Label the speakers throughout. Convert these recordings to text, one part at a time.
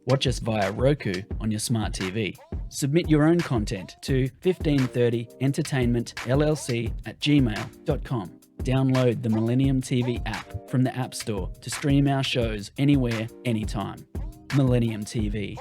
Speaker 1: Watch us via Roku on your smart TV. Submit your own content to 1530entertainmentllc@gmail.com. Download the Millennium TV app from the App Store to stream our shows anywhere, anytime. Millennium TV.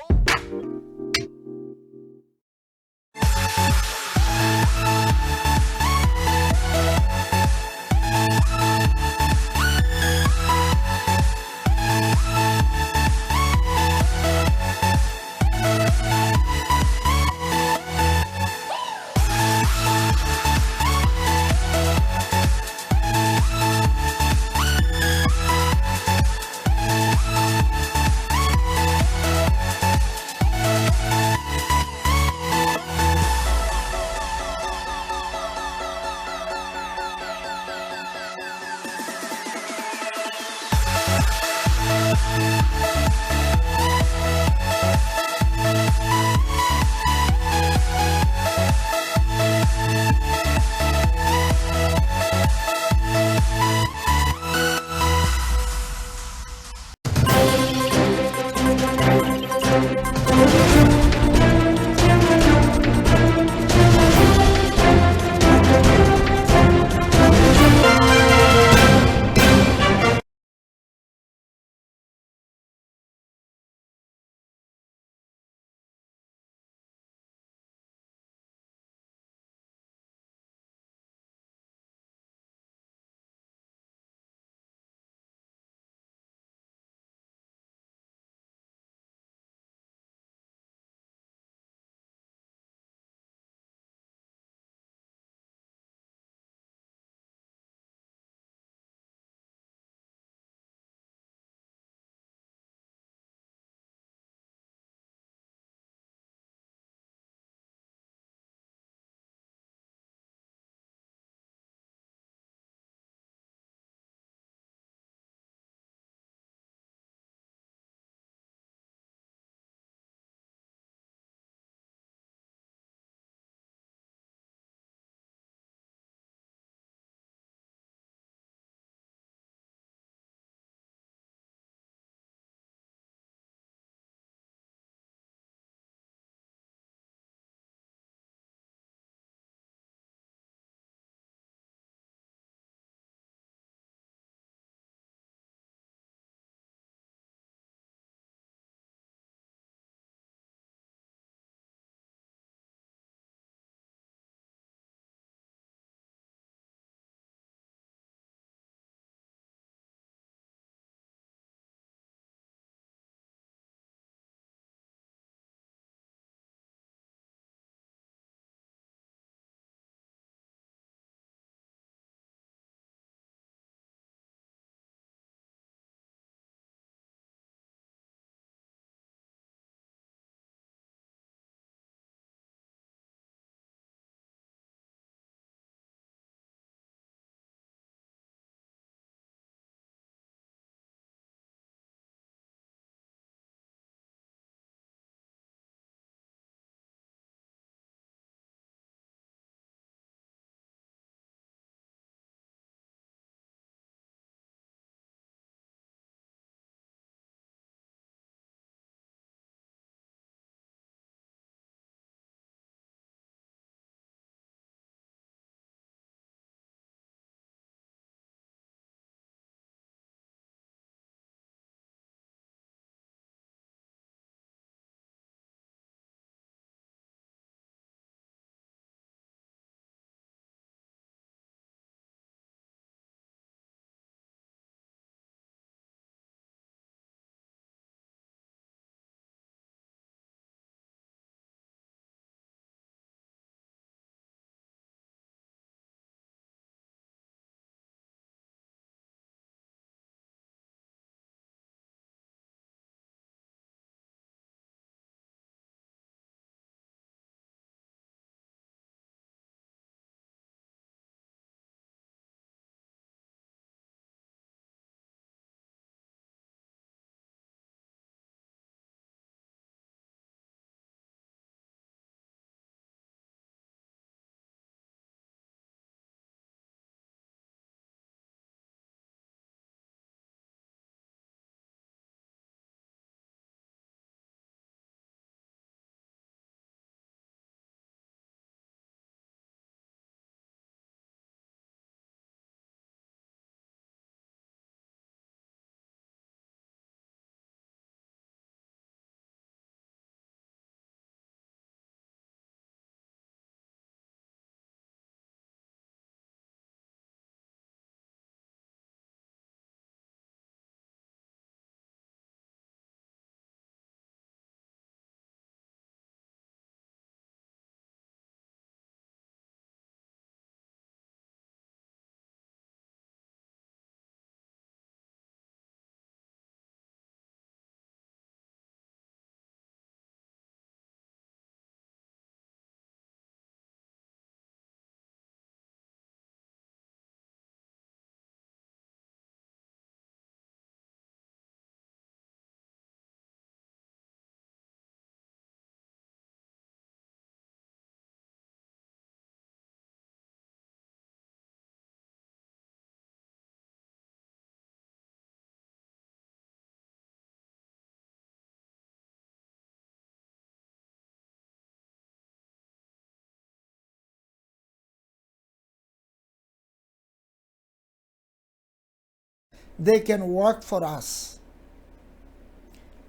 Speaker 2: they can work for us.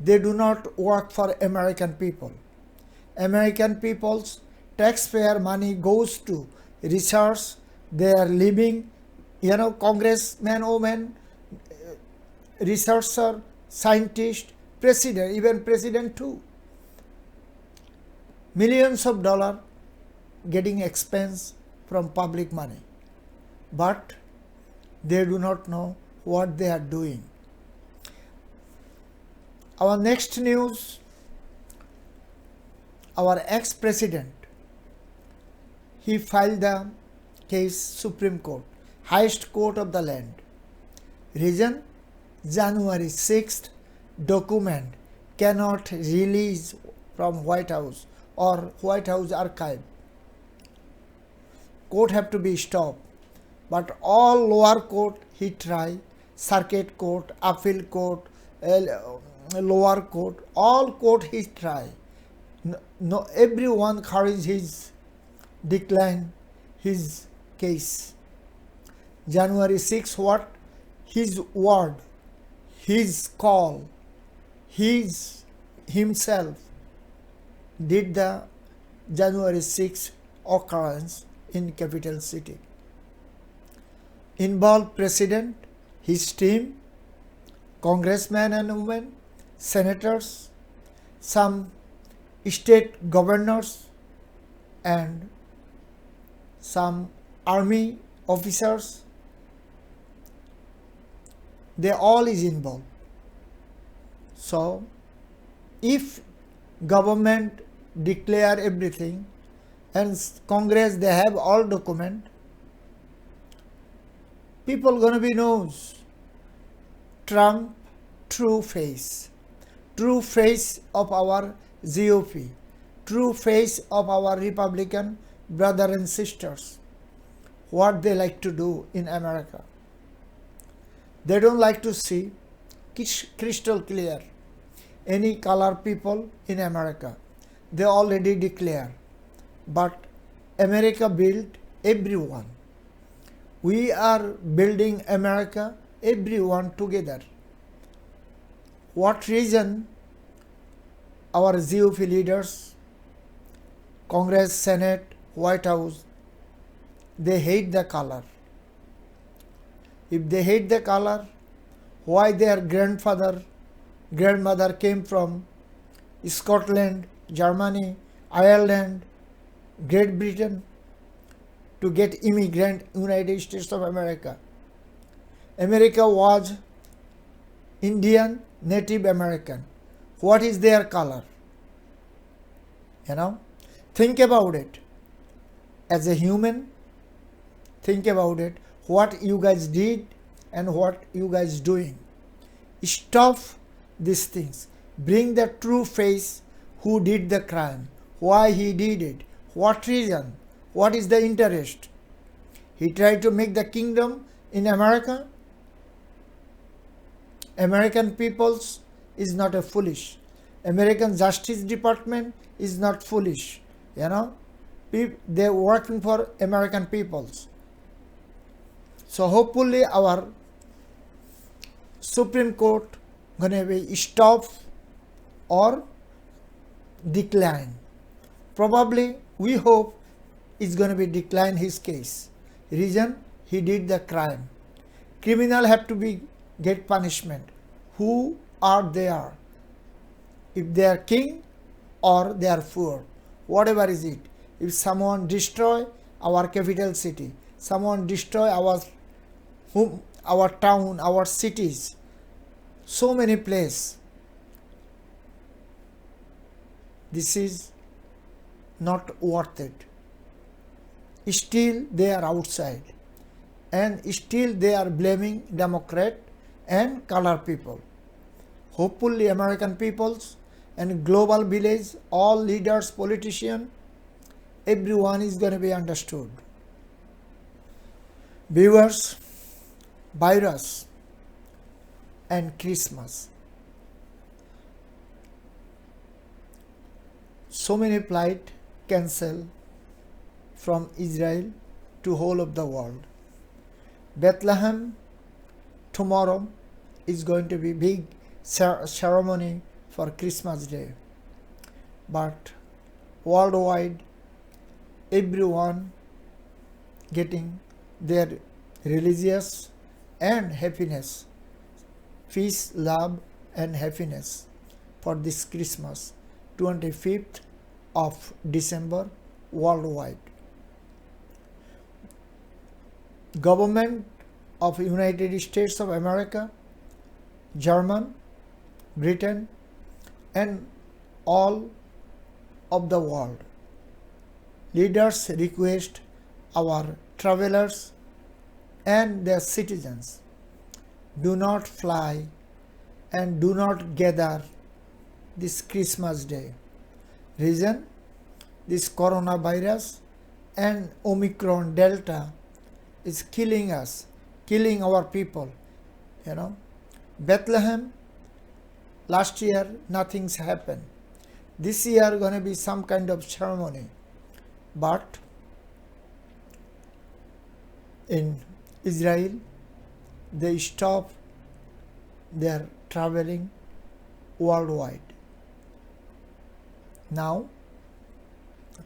Speaker 2: They do not work for American people. American people's taxpayer money goes to research. They are living, congressman, women, researcher, scientist, president, even president too. Millions of dollars getting expense from public money. But they do not know what they are doing. Our next news, our ex-president, he filed the case Supreme Court, highest court of the land. Reason, January 6th document cannot release from White House or White House archive. Court have to be stopped. But all lower court he tried, circuit court, appeal court, lower court, all court he tried. No, everyone encouraged his decline his case. January 6, what? His word, his call, himself did the January 6 occurrence in capital city. Involved president, his team, congressmen and women, senators, some state governors, and some army officers. They all is involved. So, if government declare everything and Congress they have all document, people gonna be knows Trump true face of our GOP, true face of our Republican brother and sisters, what they like to do in America. They don't like to see crystal clear any color people in America. They already declare. But America built everyone. We are building America, everyone together. What reason our GOP leaders, Congress, Senate, White House, they hate the color? If they hate the color, why their grandmother came from Scotland, Germany, Ireland, Great Britain to get immigrant United States of America? America was Indian, Native American. What is their color? Think about it. As a human, think about it. What you guys did and what you guys doing. Stop these things. Bring the true face who did the crime, why he did it, what reason, what is the interest. He tried to make the kingdom in America. American peoples is not a foolish. American Justice Department is not foolish. They're working for American peoples. So hopefully our Supreme Court gonna be stop or decline. Probably we hope it's gonna be decline his case. Reason, he did the crime. Criminal have to be get punishment. Who are they are? If they are king or they are poor, whatever is it. If someone destroy our capital city, someone destroy our town, our cities, so many places, this is not worth it. Still they are outside and still they are blaming Democrat and color people. Hopefully American peoples and global village, all leaders, politicians, everyone is going to be understood. Viewers, virus and Christmas. So many flights cancelled from Israel to whole of the world. Bethlehem tomorrow is going to be big ceremony for Christmas Day. But worldwide, everyone getting their religious and happiness, peace, love and happiness for this Christmas, 25th of December worldwide. Government of United States of America, German, Britain and all of the world. Leaders request our travelers and their citizens, do not fly and do not gather this Christmas Day. Reason? This coronavirus and Omicron Delta is killing us, killing our people. Bethlehem, last year nothing's happened. This year going to be some kind of ceremony. But in Israel, they stop their traveling worldwide. Now,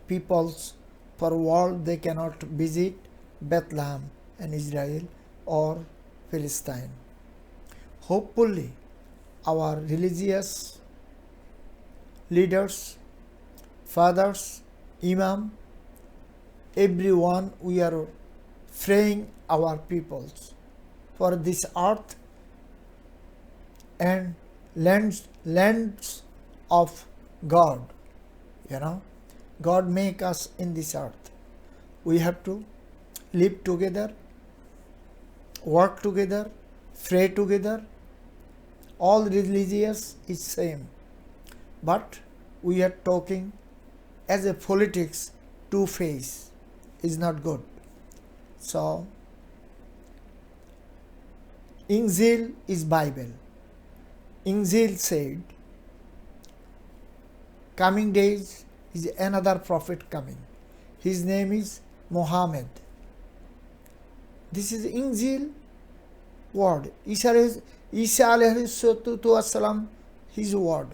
Speaker 2: peoples per world, they cannot visit Bethlehem and Israel or Palestine. Hopefully, our religious leaders, fathers, imam, everyone, we are freeing our peoples for this earth and lands of God. God make us in this earth. We have to live together, work together, pray together. All religious is same. But we are talking as a politics, two-face is not good. So, Injil is Bible. Injil said, coming days is another prophet coming. His name is Muhammad. This is Injil word. Isa alayhi salatu, his word.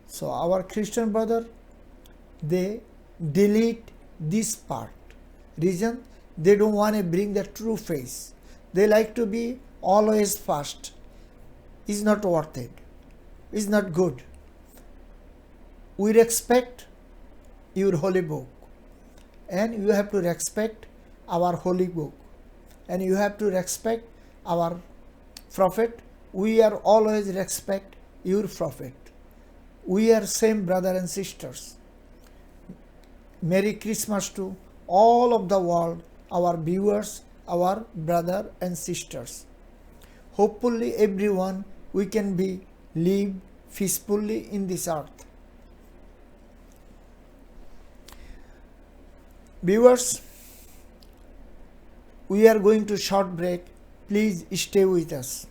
Speaker 2: So our Christian brother, they delete this part. Reason? They don't want to bring the true face. They like to be always fast. Is not worth it. Is not good. We respect your holy book. And you have to respect our holy book. And you have to respect our prophet. We are always respect your prophet. We are same brother and sisters. Merry Christmas to all of the world, our viewers, our brother and sisters. Hopefully everyone we can be live peacefully in this earth. Viewers, we are going to short break. Please stay with us.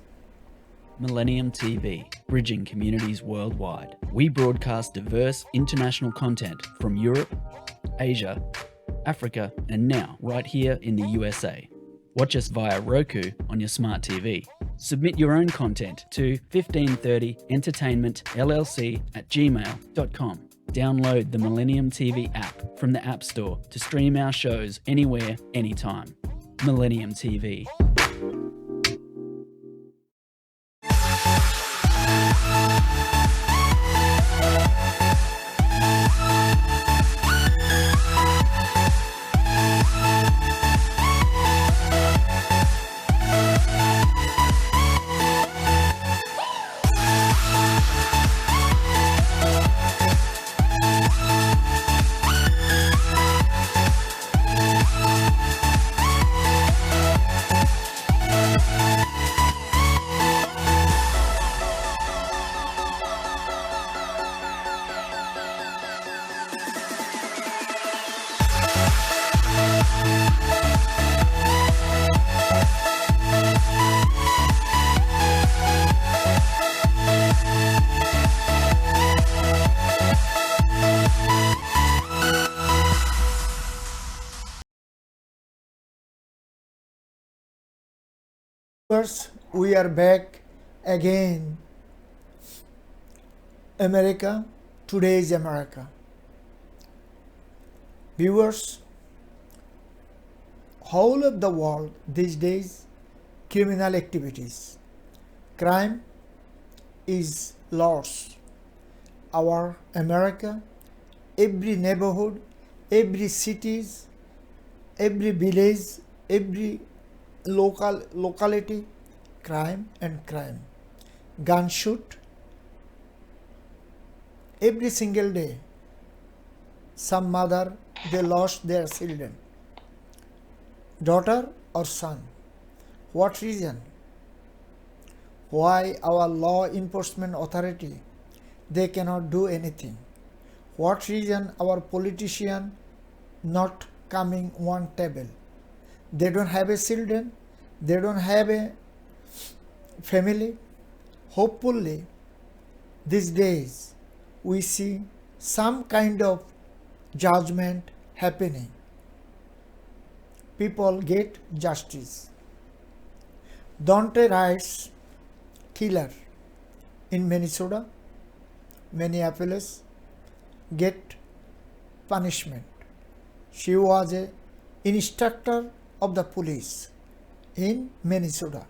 Speaker 1: Millennium TV, bridging communities worldwide. We broadcast diverse international content from Europe, Asia, Africa, and now right here in the USA. Watch us via Roku on your smart TV. Submit your own content to 1530entertainmentllc@gmail.com. Download the Millennium TV app from the App Store to stream our shows anywhere, anytime. Millennium TV.
Speaker 2: Viewers, we are back again. America, today is America. Viewers, whole of the world these days, criminal activities, crime is lost. Our America, every neighborhood, every cities, every village, every locality, crime and crime. Gun shoot, every single day. Some mother, they lost their children, daughter or son. What reason? Why our law enforcement authority, they cannot do anything? What reason our politician not coming one table? They don't have a children, they don't have a family. Hopefully these days we see some kind of judgment happening. People get justice. Daunte Wright's killer in Minnesota, Minneapolis, get punishment. She was a instructor of the police in Minnesota,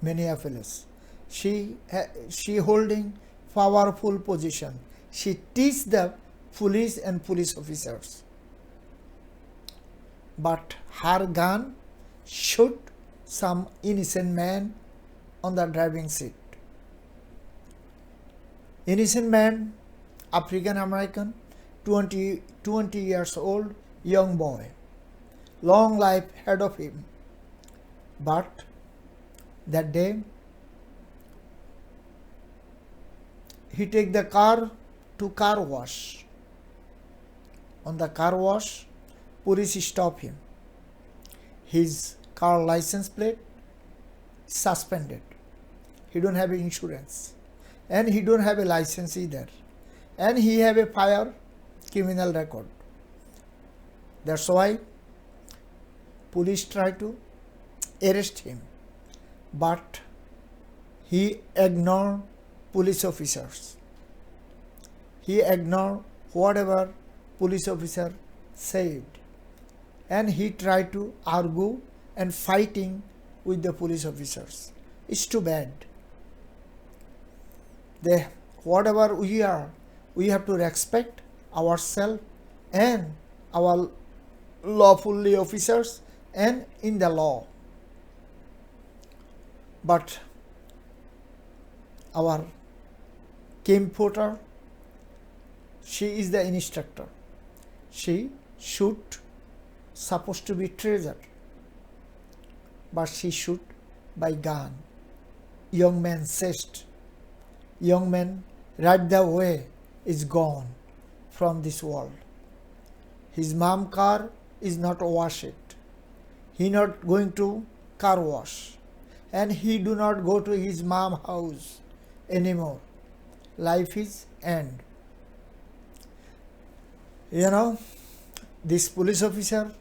Speaker 2: Minneapolis. She holding powerful position. She teach the police and police officers. But her gun shoot some innocent man on the driving seat. Innocent man, African American, 20 years old, young boy. Long life ahead of him. But that day, he take the car to car wash. On the car wash, police stop him. His car license plate suspended. He don't have insurance. And he don't have a license either. And he have a prior criminal record. That's why police try to arrest him. But he ignored police officers. He ignored whatever police officer said. And he tried to argue and fighting with the police officers. It's too bad. Whatever we are, we have to respect ourselves and our lawfully officers and in the law. But our Kim Porter, she is the instructor. She shoot supposed to be treasure, but she shoot by gun. Young man chest. Young man right the way is gone from this world. His mom car is not washed. He not going to car wash. And he do not go to his mom house anymore. Life is end. This police officer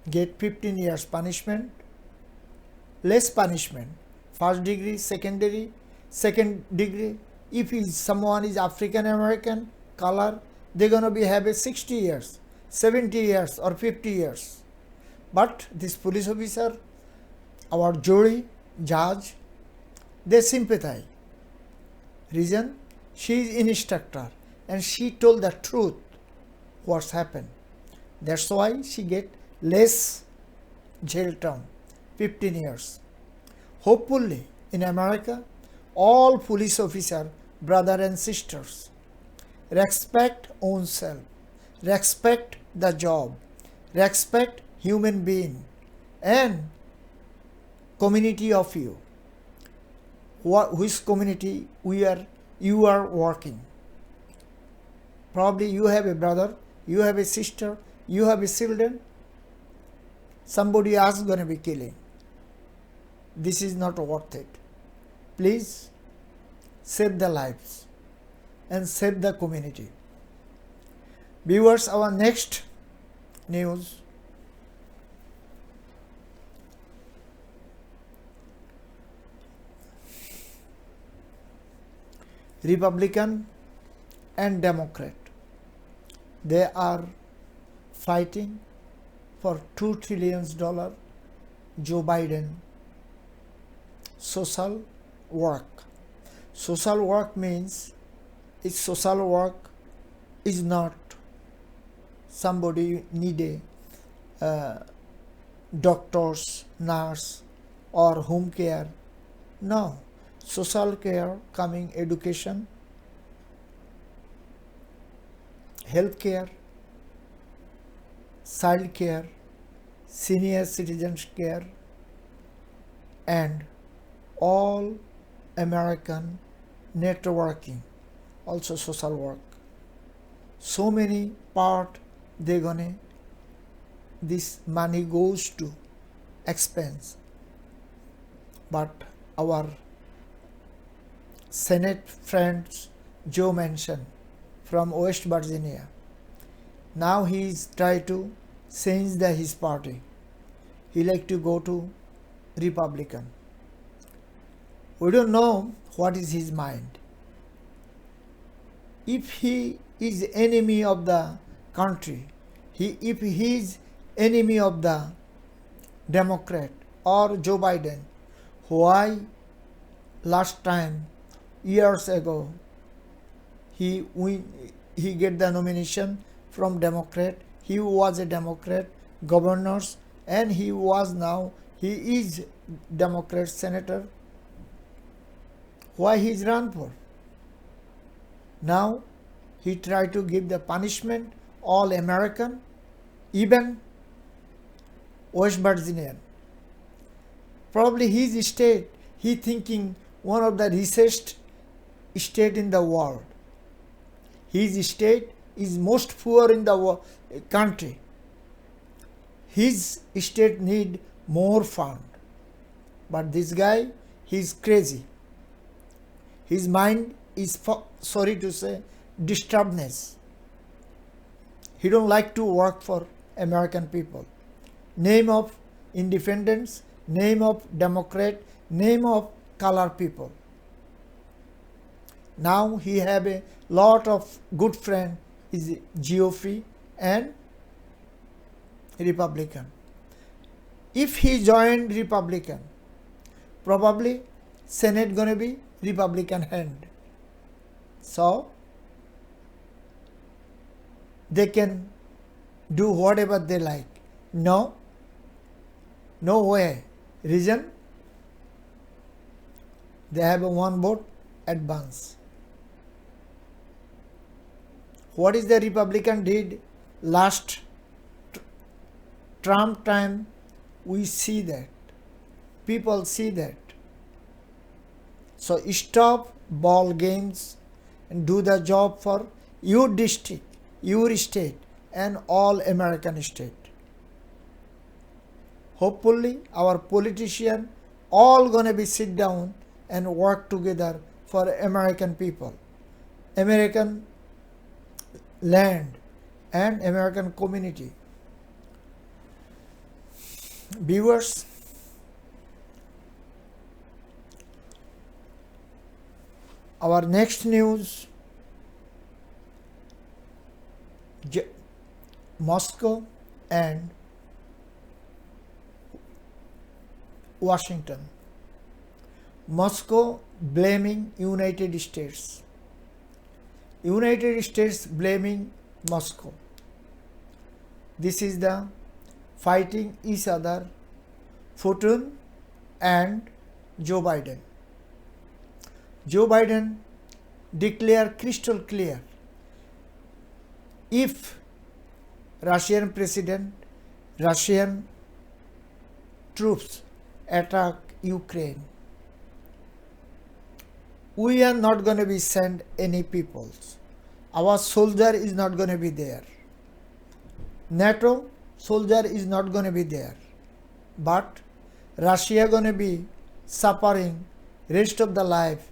Speaker 2: get 15 years punishment, less punishment, first degree, second degree. If someone is African American color, they're gonna have a 60 years, 70 years or 50 years. But this police officer, our jury, judge, they sympathize. Reason? She is instructor and she told the truth what's happened. That's why she get less jail term, 15 years. Hopefully in America, all police officer, brother and sisters, respect own self, respect the job, respect human being and community of you. Which community you are working. Probably you have a brother, you have a sister, you have a children. Somebody else is going to be killing. This is not worth it. Please save the lives and save the community. Viewers, our next news. Republican and Democrat. They are fighting for $2 trillion Joe Biden social work. Social work means social work is not somebody need a doctors, nurse or home care. No, social care coming education, health care, child care, senior citizens care, and all American networking, also social work. So many part they gonna this money goes to expense. But our Senate friends Joe Manchin from West Virginia, now he is trying to change his party. He like to go to Republican. We don't know what is his mind. If he is enemy of the country, if he is enemy of the Democrat or Joe Biden, why last time years ago he get the nomination from Democrat, he was a Democrat governors, and he is Democrat senator. Why he is run for? Now he tried to give the punishment all American, even West Virginian. Probably his state, he thinking one of the richest state in the world. His state is most poor in the country. His state need more fund. But this guy, he is crazy. His mind is, sorry to say, disturbedness. He don't like to work for American people. Name of independence, name of Democrat, name of color people. Now he have a lot of good friend is GOP and Republican. If he joined Republican, probably Senate gonna be Republican hand. So they can do whatever they like. No way. Reason? They have a one vote advance. What is the Republican did last Trump time? We see that. People see that. So stop ball games and do the job for your district, your state, and all American state. Hopefully our politicians all gonna be sit down and work together for American people, American land and American community. Viewers, our next news, Moscow and Washington. Moscow blaming United States. United States blaming Moscow. This is the fighting each other, Putin and Joe Biden. Joe Biden declared crystal clear, if Russian president, Russian troops attack Ukraine, we are not going to be send any peoples. Our soldier is not going to be there. NATO soldier is not going to be there. But Russia going to be suffering rest of the life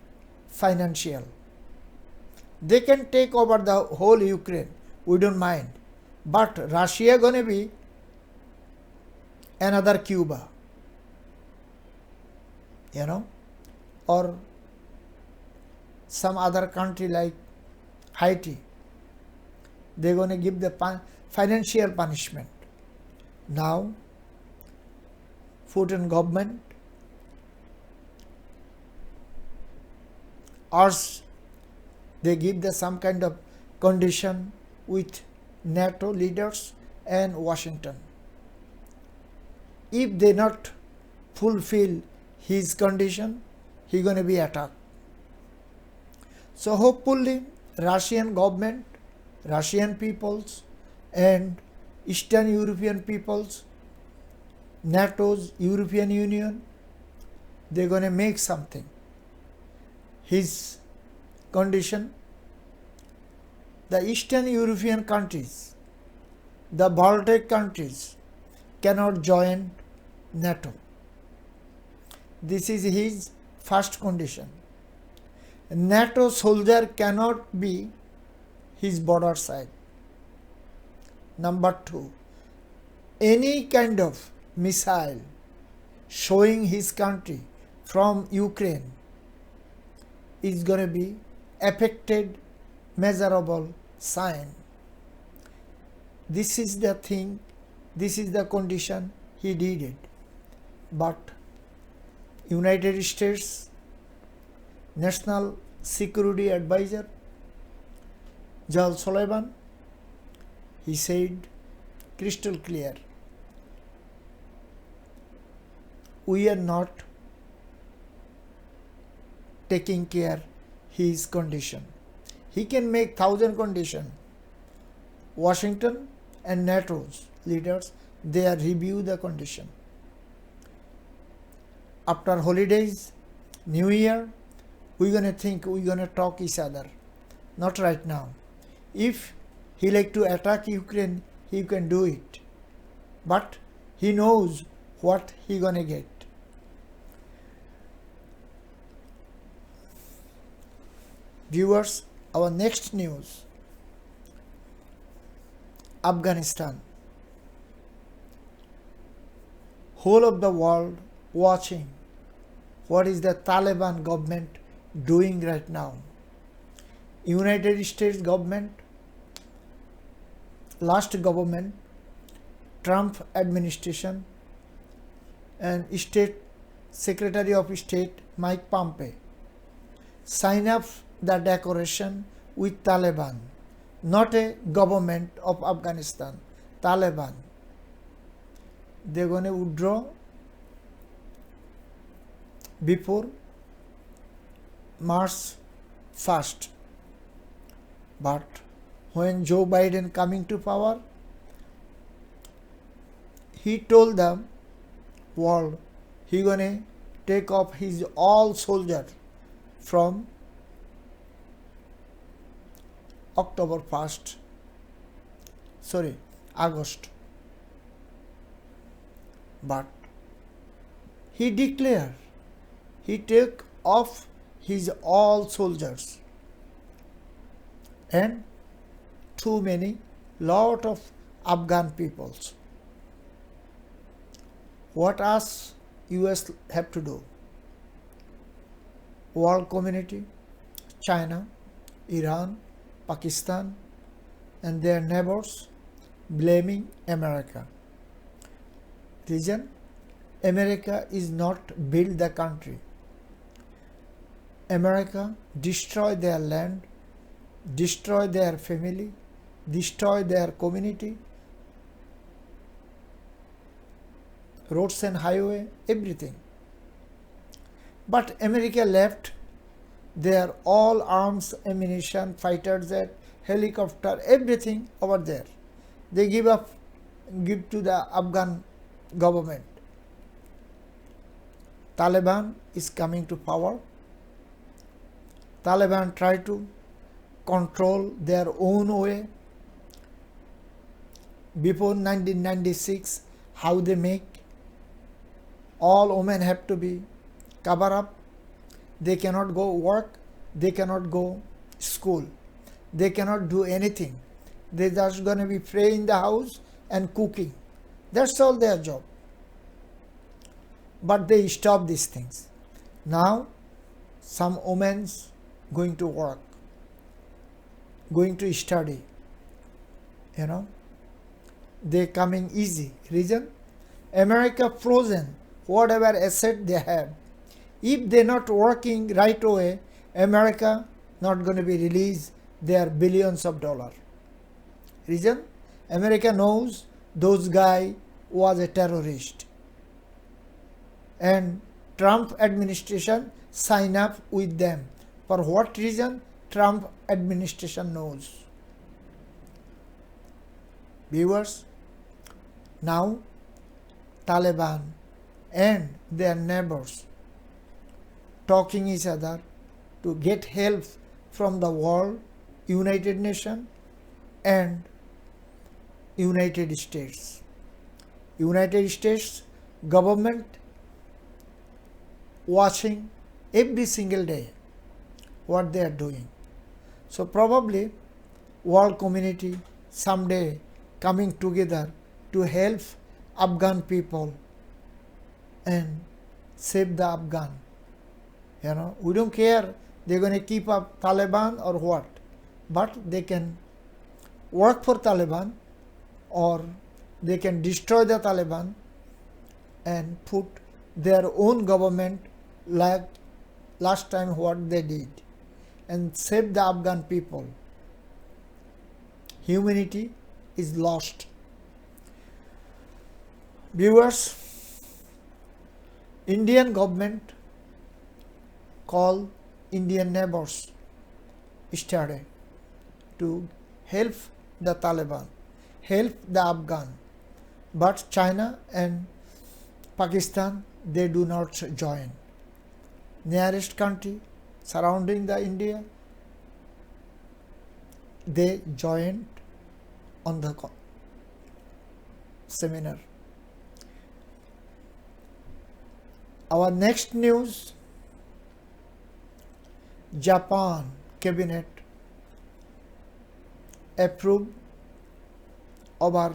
Speaker 2: financial. They can take over the whole Ukraine. We don't mind. But Russia going to be another Cuba. Or some other country like Haiti, they're going to give the financial punishment. Now, Putin government urged they give some kind of condition with NATO leaders and Washington. If they not fulfill his condition, he going to be attacked. So hopefully Russian government, Russian peoples and Eastern European peoples, NATO's European Union, they're going to make something. His condition, the Eastern European countries, the Baltic countries cannot join NATO. This is his first condition. NATO soldier cannot be his border side. Number 2, any kind of missile showing his country from Ukraine is going to be affected, measurable sign. This is the thing, this is the condition he did it. But United States National Security Advisor Jake Sullivan, he said crystal clear, we are not taking care his condition. He can make 1,000 condition. Washington and NATO's leaders, they are review the condition. After holidays, New Year, we're going to think, we're going to talk each other. Not right now. If he like to attack Ukraine, he can do it. But he knows what he going to get. Viewers, our next news, Afghanistan. Whole of the world watching what is the Taliban government doing right now. United States government, last government, Trump administration and State Secretary of State Mike Pompeo sign up the declaration with Taliban, not a government of Afghanistan, Taliban. They're going to withdraw before March 1st. But when Joe Biden coming to power, he told them world he gonna take off his all soldiers from August. But he declared he took off his all soldiers and too many lot of Afghan peoples. What us US have to do? World community, China, Iran, Pakistan and their neighbors blaming America. Reason? America is not build the country. America destroy their land, destroy their family, destroy their community, roads and highway, everything. But America left their all arms, ammunition, fighter jet, helicopter, everything over there. They give to the Afghan government. Taliban is coming to power. Taliban try to control their own way. Before 1996, how they make all women have to be cover up. They cannot go work. They cannot go school. They cannot do anything. They just gonna be pray in the house and cooking. That's all their job. But they stop these things. Now, some women going to work, going to study, they coming easy. Reason? America frozen whatever asset they have. If they're not working right away, America not going to be released their billions of dollars. Reason? America knows those guy was a terrorist. And Trump administration sign up with them. For what reason? Trump administration knows. Viewers, now Taliban and their neighbors talking each other to get help from the world, United Nations and United States. United States government watching every single day what they are doing. So probably world community someday coming together to help Afghan people and save the Afghan. We don't care they're going to keep up Taliban or what, but they can work for Taliban or they can destroy the Taliban and put their own government like last time what they did and save the Afghan people. Humanity is lost. Viewers, Indian government call Indian neighbors yesterday to help the Taliban, help the Afghan. But China and Pakistan, they do not join. Nearest country surrounding the India, they joined on the seminar. Our next news, Japan cabinet approved over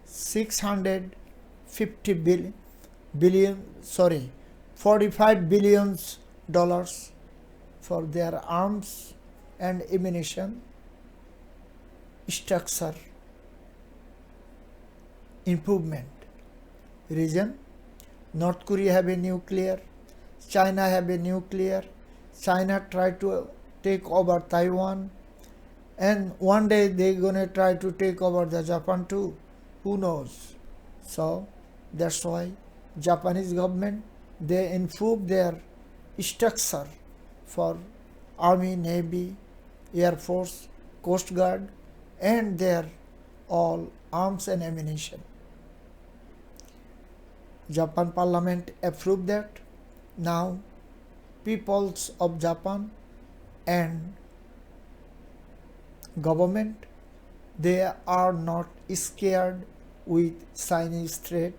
Speaker 2: 45 billions dollars for their arms and ammunition structure improvement. Reason? North Korea have a nuclear, China have a nuclear, China try to take over Taiwan, and one day they're gonna try to take over the Japan too. Who knows? So that's why Japanese government, they improve their structure for Army, Navy, Air Force, Coast Guard and their all arms and ammunition. Japan Parliament approved that. Now peoples of Japan and government, they are not scared with Chinese threat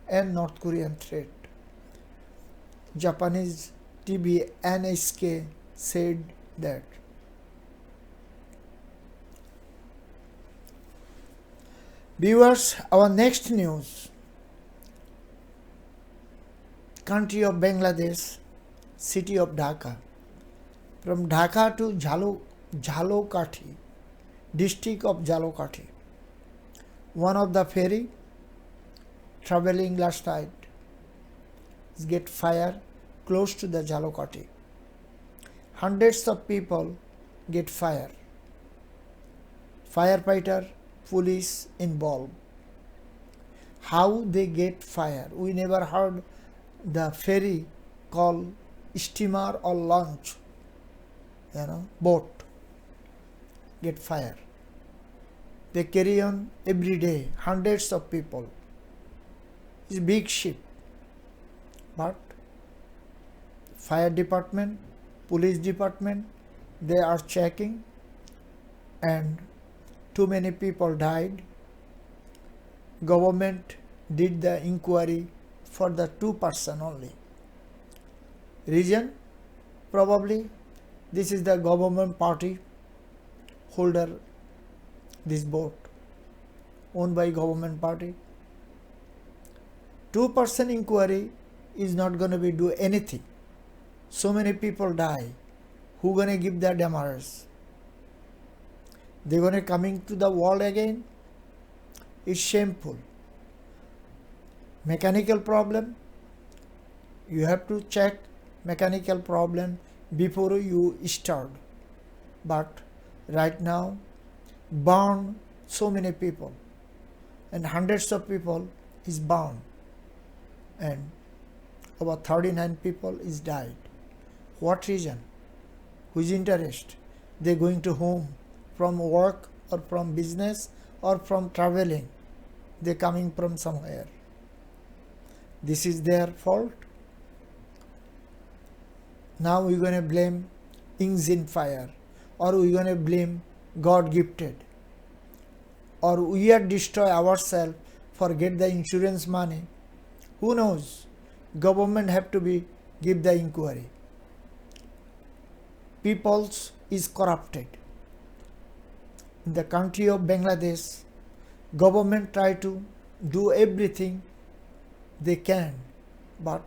Speaker 2: and North Korean threat. Japanese TV NHK said that. Viewers, our next news, country of Bangladesh, city of Dhaka. From Dhaka to Jhalokati, district of Jhalokati. One of the ferry traveling last night get fire close to the Jhalokati. Hundreds of people get fire. Firefighter, police involved. How they get fire? We never heard the ferry called steamer or launch, boat get fire. They carry on every day, hundreds of people. It's a big ship. But fire department, police department, they are checking and too many people died. Government did the inquiry for the 2 person only. Reason? Probably this is the government party holder this boat, owned by government party. 2 person inquiry is not going to be do anything. So many people die. who gonna give the damages? They gonna coming to the world again? It's shameful. Mechanical problem, you have to check mechanical problem before you start. But right now, burn so many people and hundreds of people is burned and about 39 people is died. What reason? Whose interest? They going to home from work or from business or from traveling. They coming from somewhere. This is their fault. Now we're going to blame engine fire, or we're going to blame God gifted, or we are destroy ourselves for get the insurance money. Who knows? Government have to be give the inquiry. Peoples is corrupted. In the country of Bangladesh, government try to do everything they can, but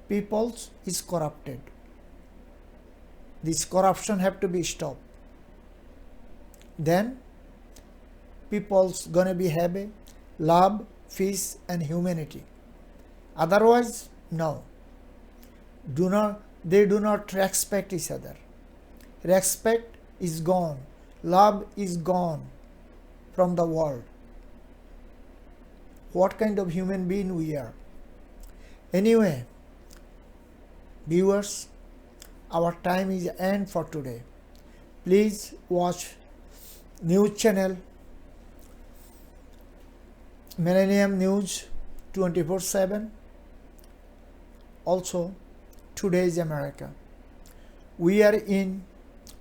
Speaker 2: peoples is corrupted. This corruption have to be stopped. Then people's gonna be have a love, peace and humanity. Otherwise, no. They do not respect each other. Respect is gone. Love is gone from the world. What kind of human being we are? Anyway, viewers, our time is end for today. Please watch news channel Millennium News 24/7. Also, Today's America. We are in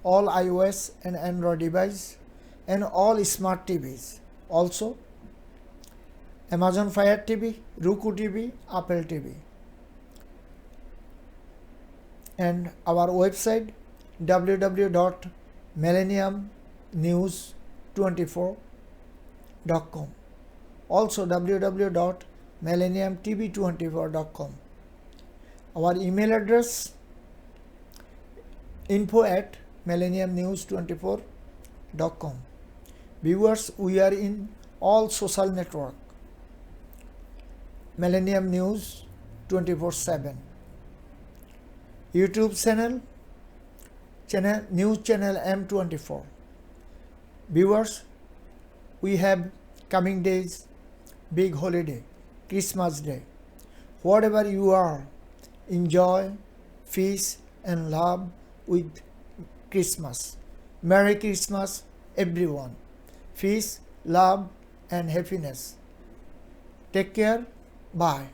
Speaker 2: all iOS and Android device and all smart TVs. Also, Amazon Fire TV, Roku TV, Apple TV. And our website www.millenniumnews24.com. Also www.millenniumtv24.com. Our email address info@millenniumnews24.com. Viewers, we are in all social network. Millennium News 24/7. YouTube channel news channel M24. Viewers, we have coming days big holiday, Christmas Day. Whatever you are, enjoy, peace and love with Christmas. Merry Christmas, everyone. Peace, love and happiness. Take care. Bye.